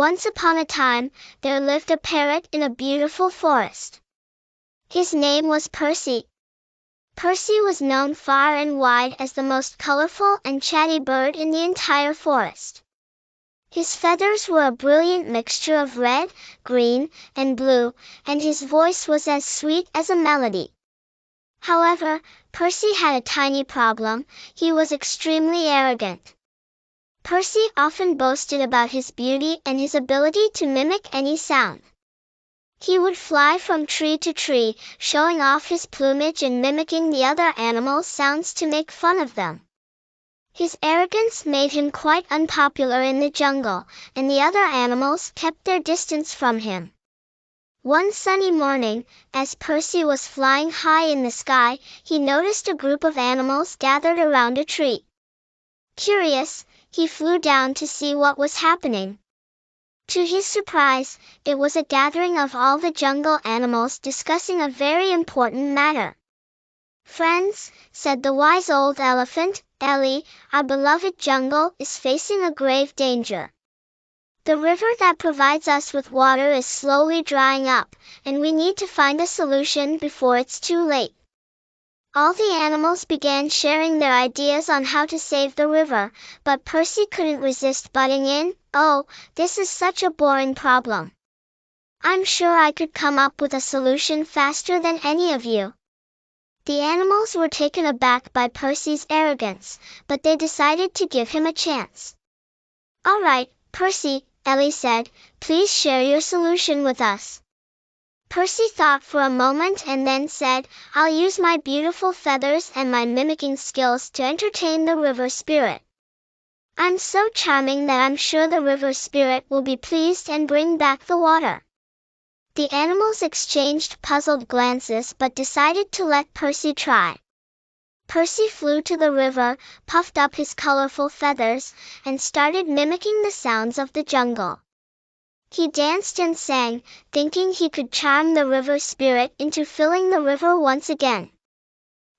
Once upon a time, there lived a parrot in a beautiful forest. His name was Percy. Percy was known far and wide as the most colorful and chatty bird in the entire forest. His feathers were a brilliant mixture of red, green, and blue, and his voice was as sweet as a melody. However, Percy had a tiny problem: he was extremely arrogant. Percy often boasted about his beauty and his ability to mimic any sound. He would fly from tree to tree, showing off his plumage and mimicking the other animals' sounds to make fun of them. His arrogance made him quite unpopular in the jungle, and the other animals kept their distance from him. One sunny morning, as Percy was flying high in the sky, he noticed a group of animals gathered around a tree. Curious, he flew down to see what was happening. To his surprise, it was a gathering of all the jungle animals discussing a very important matter. "Friends," said the wise old elephant, "Ellie, our beloved jungle is facing a grave danger. The river that provides us with water is slowly drying up, and we need to find a solution before it's too late." All the animals began sharing their ideas on how to save the river, but Percy couldn't resist butting in. "Oh, this is such a boring problem. I'm sure I could come up with a solution faster than any of you." The animals were taken aback by Percy's arrogance, but they decided to give him a chance. "All right, Percy," Ellie said, "please share your solution with us." Percy thought for a moment and then said, "I'll use my beautiful feathers and my mimicking skills to entertain the river spirit. I'm so charming that I'm sure the river spirit will be pleased and bring back the water." The animals exchanged puzzled glances but decided to let Percy try. Percy flew to the river, puffed up his colorful feathers, and started mimicking the sounds of the jungle. He danced and sang, thinking he could charm the river spirit into filling the river once again.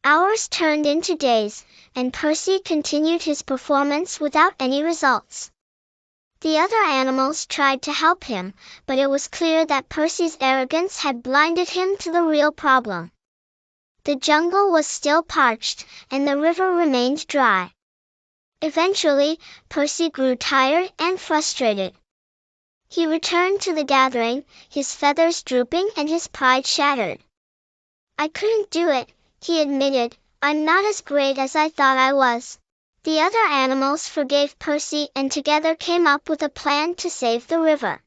Hours turned into days, and Percy continued his performance without any results. The other animals tried to help him, but it was clear that Percy's arrogance had blinded him to the real problem. The jungle was still parched, and the river remained dry. Eventually, Percy grew tired and frustrated. He returned to the gathering, his feathers drooping and his pride shattered. "I couldn't do it," he admitted. "I'm not as great as I thought I was." The other animals forgave Percy and together came up with a plan to save the river.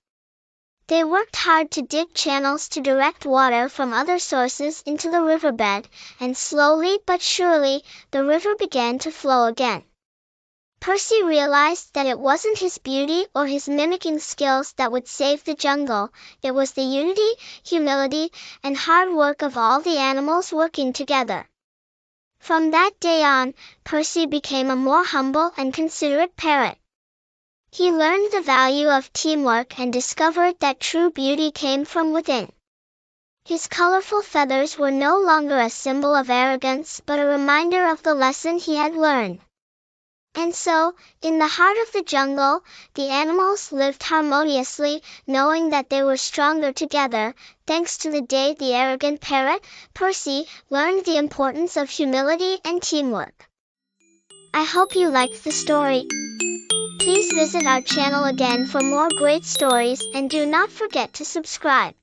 They worked hard to dig channels to direct water from other sources into the riverbed, and slowly but surely, the river began to flow again. Percy realized that it wasn't his beauty or his mimicking skills that would save the jungle, it was the unity, humility, and hard work of all the animals working together. From that day on, Percy became a more humble and considerate parrot. He learned the value of teamwork and discovered that true beauty came from within. His colorful feathers were no longer a symbol of arrogance but a reminder of the lesson he had learned. And so, in the heart of the jungle, the animals lived harmoniously, knowing that they were stronger together. Thanks to the day the arrogant parrot, Percy, learned the importance of humility and teamwork. I hope you liked the story. Please visit our channel again for more great stories and do not forget to subscribe.